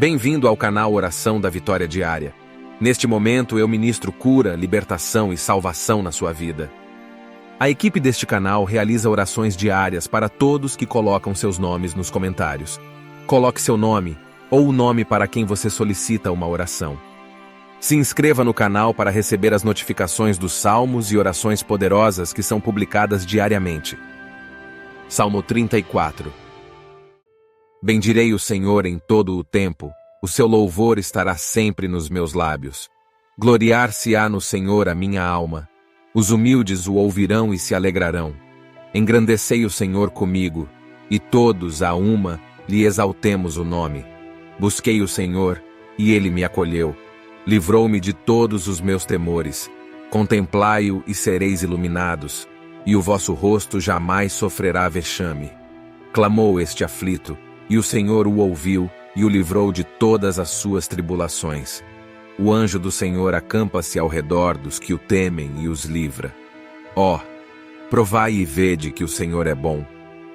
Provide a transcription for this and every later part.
Bem-vindo ao canal Oração da Vitória Diária. Neste momento eu ministro cura, libertação e salvação na sua vida. A equipe deste canal realiza orações diárias para todos que colocam seus nomes nos comentários. Coloque seu nome ou o nome para quem você solicita uma oração. Se inscreva no canal para receber as notificações dos salmos e orações poderosas que são publicadas diariamente. Salmo 34. Bendirei o Senhor em todo o tempo, o seu louvor estará sempre nos meus lábios. Gloriar-se-á no Senhor a minha alma. Os humildes o ouvirão e se alegrarão. Engrandecei o Senhor comigo, e todos, a uma, lhe exaltemos o nome. Busquei o Senhor, e ele me acolheu. Livrou-me de todos os meus temores. Contemplai-o e sereis iluminados, e o vosso rosto jamais sofrerá vexame. Clamou este aflito, e o Senhor o ouviu e o livrou de todas as suas tribulações. O anjo do Senhor acampa-se ao redor dos que o temem e os livra. Ó, provai e vede que o Senhor é bom.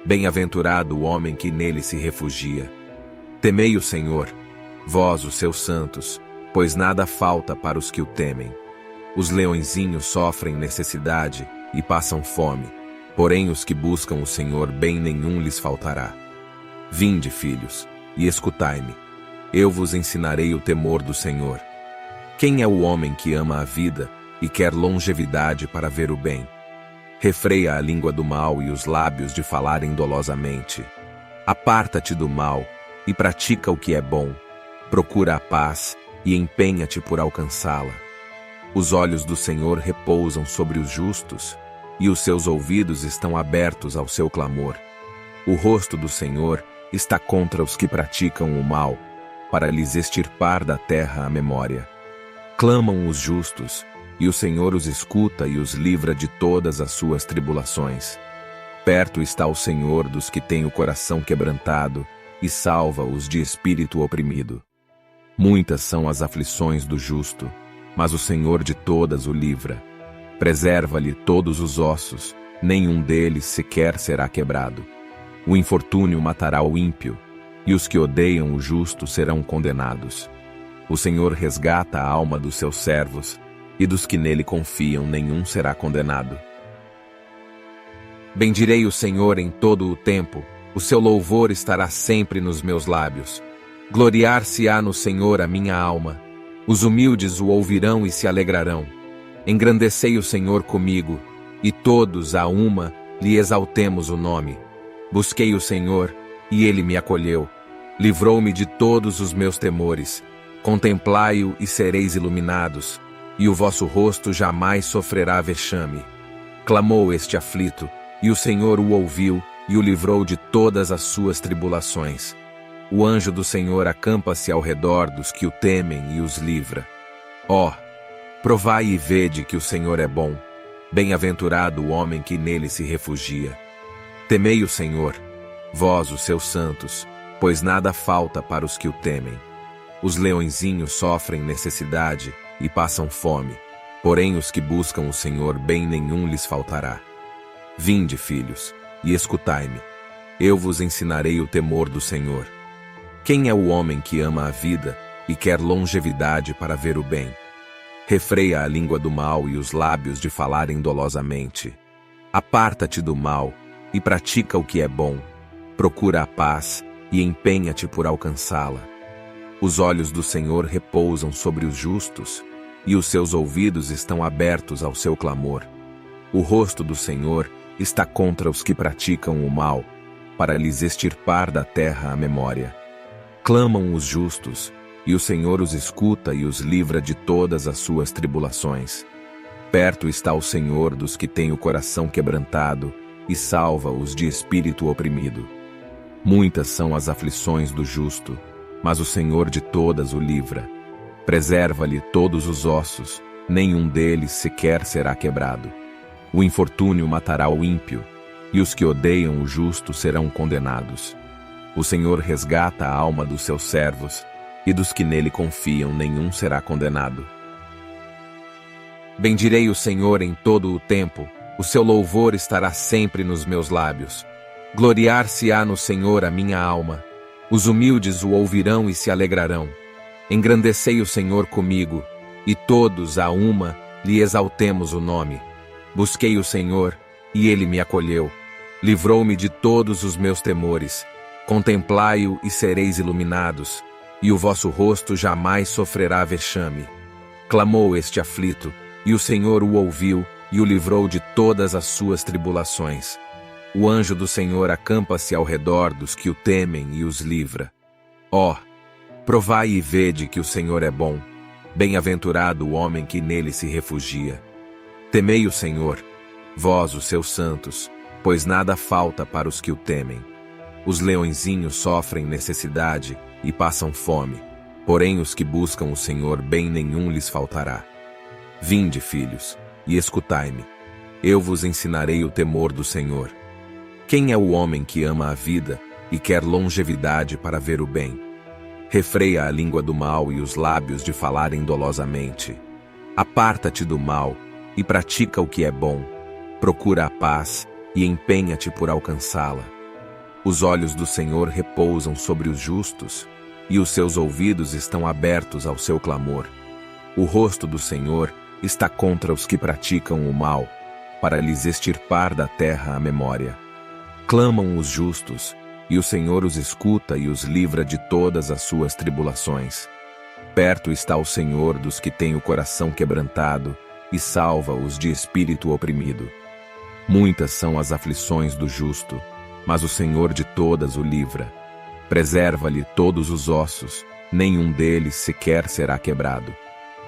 Bem-aventurado o homem que nele se refugia. Temei o Senhor, vós os seus santos, pois nada falta para os que o temem. Os leõezinhos sofrem necessidade e passam fome, porém os que buscam o Senhor bem nenhum lhes faltará. Vinde, filhos, e escutai-me. Eu vos ensinarei o temor do Senhor. Quem é o homem que ama a vida e quer longevidade para ver o bem? Refreia a língua do mal e os lábios de falarem dolosamente. Aparta-te do mal e pratica o que é bom. Procura a paz e empenha-te por alcançá-la. Os olhos do Senhor repousam sobre os justos, e os seus ouvidos estão abertos ao seu clamor. O rosto do Senhor está contra os que praticam o mal, para lhes extirpar da terra a memória. Clamam os justos, e o Senhor os escuta e os livra de todas as suas tribulações. Perto está o Senhor dos que têm o coração quebrantado, e salva-os de espírito oprimido. Muitas são as aflições do justo, mas o Senhor de todas o livra. Preserva-lhe todos os ossos, nenhum deles sequer será quebrado. O infortúnio matará o ímpio, e os que odeiam o justo serão condenados. O Senhor resgata a alma dos seus servos, e dos que nele confiam nenhum será condenado. Bendirei o Senhor em todo o tempo, o seu louvor estará sempre nos meus lábios. Gloriar-se-á no Senhor a minha alma. Os humildes o ouvirão e se alegrarão. Engrandecei o Senhor comigo, e todos, a uma, lhe exaltemos o nome. Busquei o Senhor, e ele me acolheu. Livrou-me de todos os meus temores. Contemplai-o e sereis iluminados, e o vosso rosto jamais sofrerá vexame. Clamou este aflito, e o Senhor o ouviu e o livrou de todas as suas tribulações. O anjo do Senhor acampa-se ao redor dos que o temem e os livra. Ó, provai e vede que o Senhor é bom. Bem-aventurado o homem que nele se refugia. Temei o Senhor, vós os seus santos, pois nada falta para os que o temem. Os leõezinhos sofrem necessidade e passam fome, porém os que buscam o Senhor bem nenhum lhes faltará. Vinde, filhos, e escutai-me. Eu vos ensinarei o temor do Senhor. Quem é o homem que ama a vida e quer longevidade para ver o bem? Refreia a língua do mal e os lábios de falarem dolosamente. Aparta-te do mal e pratica o que é bom. Procura a paz e empenha-te por alcançá-la. Os olhos do Senhor repousam sobre os justos, e os seus ouvidos estão abertos ao seu clamor. O rosto do Senhor está contra os que praticam o mal, para lhes extirpar da terra a memória. Clamam os justos, e o Senhor os escuta e os livra de todas as suas tribulações. Perto está o Senhor dos que têm o coração quebrantado, e salva-os de espírito oprimido. Muitas são as aflições do justo, mas o Senhor de todas o livra. Preserva-lhe todos os ossos, nenhum deles sequer será quebrado. O infortúnio matará o ímpio, e os que odeiam o justo serão condenados. O Senhor resgata a alma dos seus servos, e dos que nele confiam nenhum será condenado. Bendirei o Senhor em todo o tempo, o seu louvor estará sempre nos meus lábios. Gloriar-se-á no Senhor a minha alma. Os humildes o ouvirão e se alegrarão. Engrandecei o Senhor comigo, e todos a uma lhe exaltemos o nome. Busquei o Senhor, e ele me acolheu. Livrou-me de todos os meus temores. Contemplai-o e sereis iluminados, e o vosso rosto jamais sofrerá vexame. Clamou este aflito, e o Senhor o ouviu e o livrou de todas as suas tribulações. O anjo do Senhor acampa-se ao redor dos que o temem e os livra. Ó, provai e vede que o Senhor é bom. Bem-aventurado o homem que nele se refugia. Temei o Senhor, vós os seus santos, pois nada falta para os que o temem. Os leõezinhos sofrem necessidade e passam fome, porém os que buscam o Senhor bem nenhum lhes faltará. Vinde, filhos, e escutai-me. Eu vos ensinarei o temor do Senhor. Quem é o homem que ama a vida e quer longevidade para ver o bem? Refreia a língua do mal e os lábios de falarem dolosamente. Aparta-te do mal e pratica o que é bom. Procura a paz e empenha-te por alcançá-la. Os olhos do Senhor repousam sobre os justos, e os seus ouvidos estão abertos ao seu clamor. O rosto do Senhor está contra os que praticam o mal, para lhes extirpar da terra a memória. Clamam os justos, e o Senhor os escuta e os livra de todas as suas tribulações. Perto está o Senhor dos que têm o coração quebrantado, e salva-os de espírito oprimido. Muitas são as aflições do justo, mas o Senhor de todas o livra. Preserva-lhe todos os ossos, nenhum deles sequer será quebrado.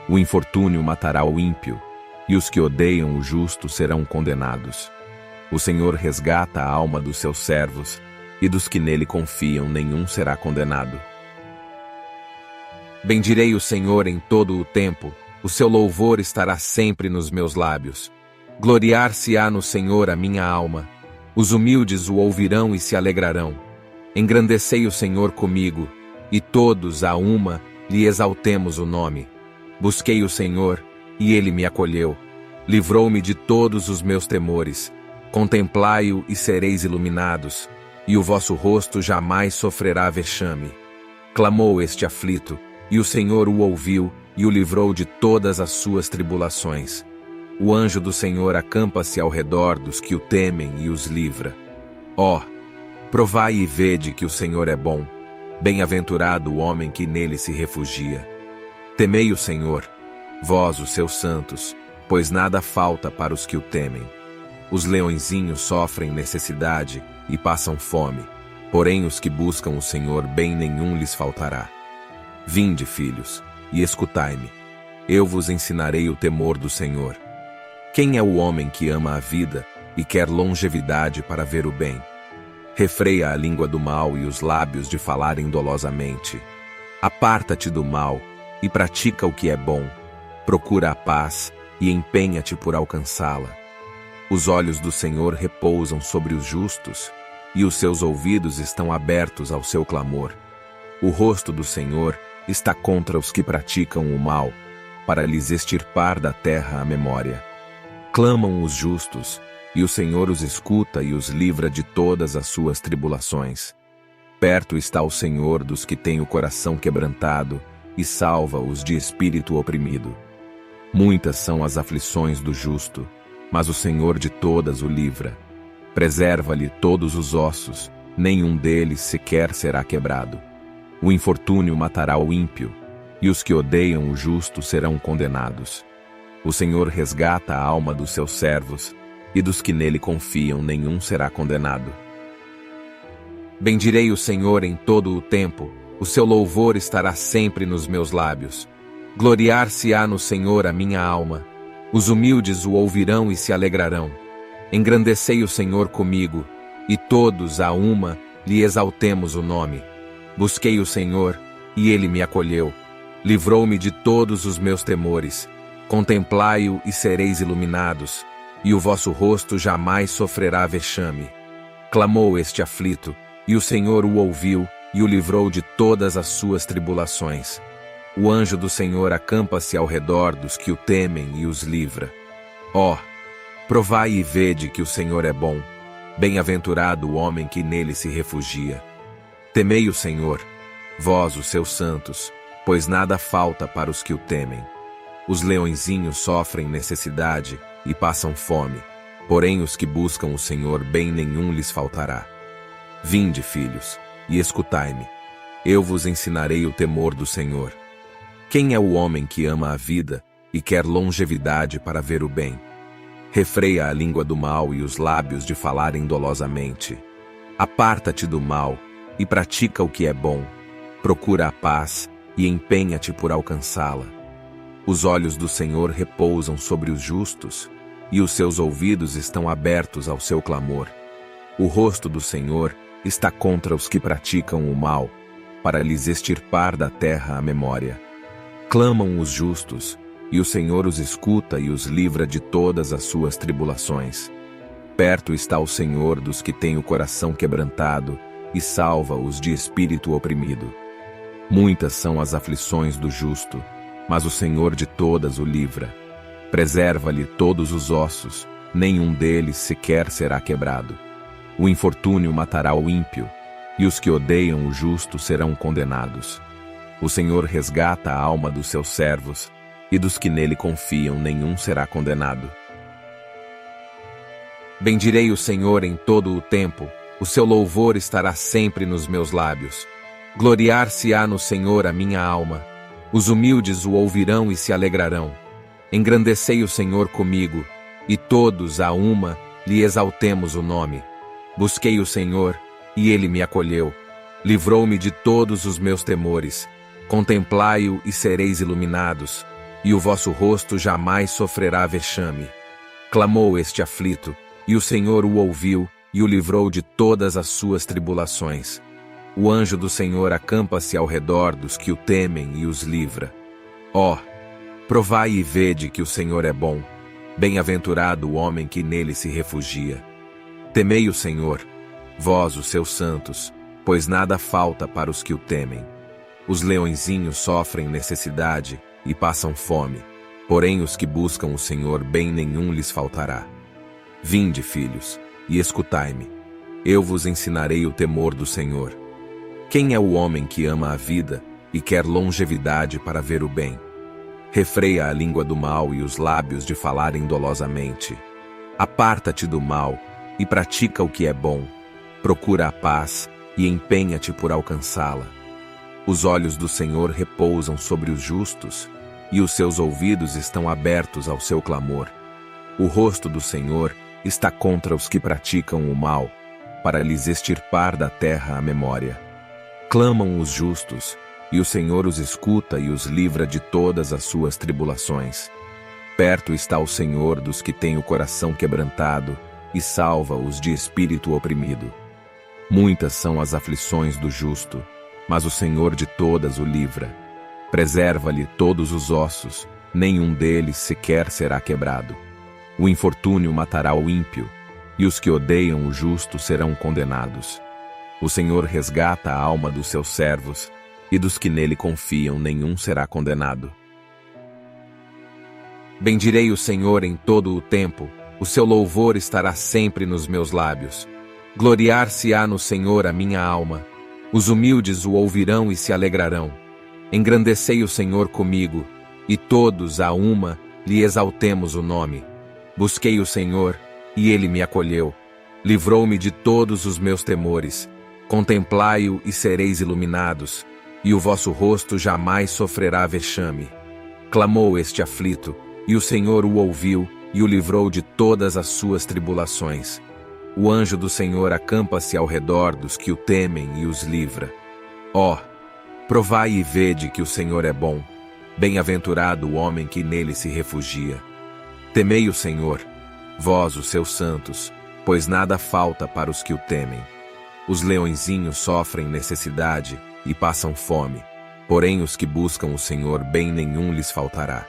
O infortúnio matará o ímpio, e os que odeiam o justo serão condenados. O Senhor resgata a alma dos seus servos, e dos que nele confiam nenhum será condenado. Bendirei o Senhor em todo o tempo, o seu louvor estará sempre nos meus lábios. Gloriar-se-á no Senhor a minha alma. Os humildes o ouvirão e se alegrarão. Engrandecei o Senhor comigo, e todos a uma lhe exaltemos o nome. Busquei o Senhor, e ele me acolheu. Livrou-me de todos os meus temores. Contemplai-o e sereis iluminados, e o vosso rosto jamais sofrerá vexame. Clamou este aflito, e o Senhor o ouviu e o livrou de todas as suas tribulações. O anjo do Senhor acampa-se ao redor dos que o temem e os livra. Ó, provai e vede que o Senhor é bom. Bem-aventurado o homem que nele se refugia. Temei o Senhor, vós os seus santos, pois nada falta para os que o temem. Os leõezinhos sofrem necessidade e passam fome, porém os que buscam o Senhor bem nenhum lhes faltará. Vinde, filhos, e escutai-me. Eu vos ensinarei o temor do Senhor. Quem é o homem que ama a vida e quer longevidade para ver o bem? Refreia a língua do mal e os lábios de falarem dolosamente. Aparta-te do mal e pratica o que é bom. Procura a paz e empenha-te por alcançá-la. Os olhos do Senhor repousam sobre os justos, e os seus ouvidos estão abertos ao seu clamor. O rosto do Senhor está contra os que praticam o mal, para lhes extirpar da terra a memória. Clamam os justos, e o Senhor os escuta e os livra de todas as suas tribulações. Perto está o Senhor dos que têm o coração quebrantado, e salva-os de espírito oprimido. Muitas são as aflições do justo, mas o Senhor de todas o livra. Preserva-lhe todos os ossos, nenhum deles sequer será quebrado. O infortúnio matará o ímpio, e os que odeiam o justo serão condenados. O Senhor resgata a alma dos seus servos, e dos que nele confiam nenhum será condenado. Bendirei o Senhor em todo o tempo, o seu louvor estará sempre nos meus lábios. Gloriar-se-á no Senhor a minha alma. Os humildes o ouvirão e se alegrarão. Engrandecei o Senhor comigo, e todos a uma lhe exaltemos o nome. Busquei o Senhor, e ele me acolheu. Livrou-me de todos os meus temores. Contemplai-o e sereis iluminados, e o vosso rosto jamais sofrerá vexame. Clamou este aflito, e o Senhor o ouviu e o livrou de todas as suas tribulações. O anjo do Senhor acampa-se ao redor dos que o temem e os livra. Ó, provai e vede que o Senhor é bom. Bem-aventurado o homem que nele se refugia. Temei o Senhor, vós os seus santos, pois nada falta para os que o temem. Os leõezinhos sofrem necessidade e passam fome, porém os que buscam o Senhor bem nenhum lhes faltará. Vinde, filhos, e escutai-me. Eu vos ensinarei o temor do Senhor. Quem é o homem que ama a vida e quer longevidade para ver o bem? Refreia a língua do mal e os lábios de falarem dolosamente. Aparta-te do mal e pratica o que é bom. Procura a paz e empenha-te por alcançá-la. Os olhos do Senhor repousam sobre os justos, e os seus ouvidos estão abertos ao seu clamor. O rosto do Senhor está contra os que praticam o mal, para lhes extirpar da terra a memória. Clamam os justos, e o Senhor os escuta e os livra de todas as suas tribulações. Perto está o Senhor dos que têm o coração quebrantado, e salva-os de espírito oprimido. Muitas são as aflições do justo, mas o Senhor de todas o livra. Preserva-lhe todos os ossos, nenhum deles sequer será quebrado. O infortúnio matará o ímpio, e os que odeiam o justo serão condenados. O Senhor resgata a alma dos seus servos, e dos que nele confiam nenhum será condenado. Bendirei o Senhor em todo o tempo, o seu louvor estará sempre nos meus lábios. Gloriar-se-á no Senhor a minha alma. Os humildes o ouvirão e se alegrarão. Engrandecei o Senhor comigo, e todos a uma lhe exaltemos o nome. Busquei o Senhor, e ele me acolheu. Livrou-me de todos os meus temores. Contemplai-o e sereis iluminados, e o vosso rosto jamais sofrerá vexame. Clamou este aflito, e o Senhor o ouviu, e o livrou de todas as suas tribulações. O anjo do Senhor acampa-se ao redor dos que o temem e os livra. Ó, provai e vede que o Senhor é bom. Bem-aventurado o homem que nele se refugia. Temei o Senhor, vós os seus santos, pois nada falta para os que o temem. Os leõezinhos sofrem necessidade e passam fome, porém os que buscam o Senhor bem nenhum lhes faltará. Vinde, filhos, e escutai-me. Eu vos ensinarei o temor do Senhor. Quem é o homem que ama a vida e quer longevidade para ver o bem? Refreia a língua do mal e os lábios de falarem dolosamente. Aparta-te do mal e pratica o que é bom. Procura a paz e empenha-te por alcançá-la. Os olhos do Senhor repousam sobre os justos, e os seus ouvidos estão abertos ao seu clamor. O rosto do Senhor está contra os que praticam o mal, para lhes extirpar da terra a memória. Clamam os justos, e o Senhor os escuta e os livra de todas as suas tribulações. Perto está o Senhor dos que têm o coração quebrantado, e salva-os de espírito oprimido. Muitas são as aflições do justo, mas o Senhor de todas o livra. Preserva-lhe todos os ossos, nenhum deles sequer será quebrado. O infortúnio matará o ímpio, e os que odeiam o justo serão condenados. O Senhor resgata a alma dos seus servos, e dos que nele confiam nenhum será condenado. Bendirei o Senhor em todo o tempo, o seu louvor estará sempre nos meus lábios. Gloriar-se-á no Senhor a minha alma. Os humildes o ouvirão e se alegrarão. Engrandecei o Senhor comigo, e todos a uma lhe exaltemos o nome. Busquei o Senhor, e ele me acolheu. Livrou-me de todos os meus temores. Contemplai-o e sereis iluminados, e o vosso rosto jamais sofrerá vexame. Clamou este aflito, e o Senhor o ouviu, e o livrou de todas as suas tribulações. O anjo do Senhor acampa-se ao redor dos que o temem e os livra. Ó, provai e vede que o Senhor é bom. Bem-aventurado o homem que nele se refugia. Temei o Senhor, vós os seus santos, pois nada falta para os que o temem. Os leõezinhos sofrem necessidade e passam fome, porém os que buscam o Senhor bem nenhum lhes faltará.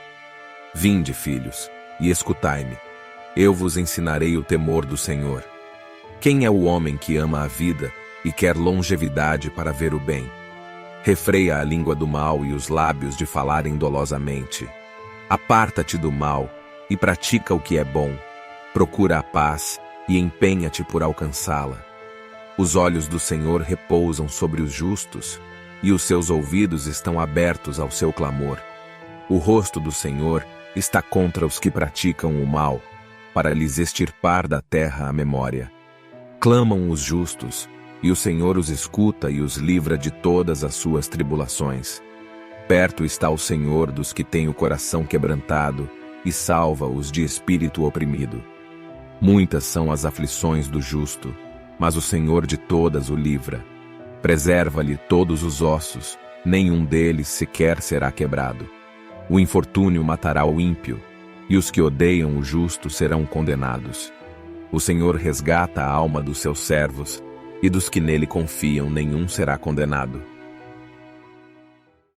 Vinde, filhos, e escutai-me. Eu vos ensinarei o temor do Senhor. Quem é o homem que ama a vida e quer longevidade para ver o bem? Refreia a língua do mal e os lábios de falarem dolosamente. Aparta-te do mal e pratica o que é bom. Procura a paz e empenha-te por alcançá-la. Os olhos do Senhor repousam sobre os justos, e os seus ouvidos estão abertos ao seu clamor. O rosto do Senhor está contra os que praticam o mal, para lhes extirpar da terra a memória. Clamam os justos, e o Senhor os escuta e os livra de todas as suas tribulações. Perto está o Senhor dos que têm o coração quebrantado, e salva-os de espírito oprimido. Muitas são as aflições do justo, mas o Senhor de todas o livra. Preserva-lhe todos os ossos, nenhum deles sequer será quebrado. O infortúnio matará o ímpio, e os que odeiam o justo serão condenados. O Senhor resgata a alma dos seus servos, e dos que nele confiam nenhum será condenado.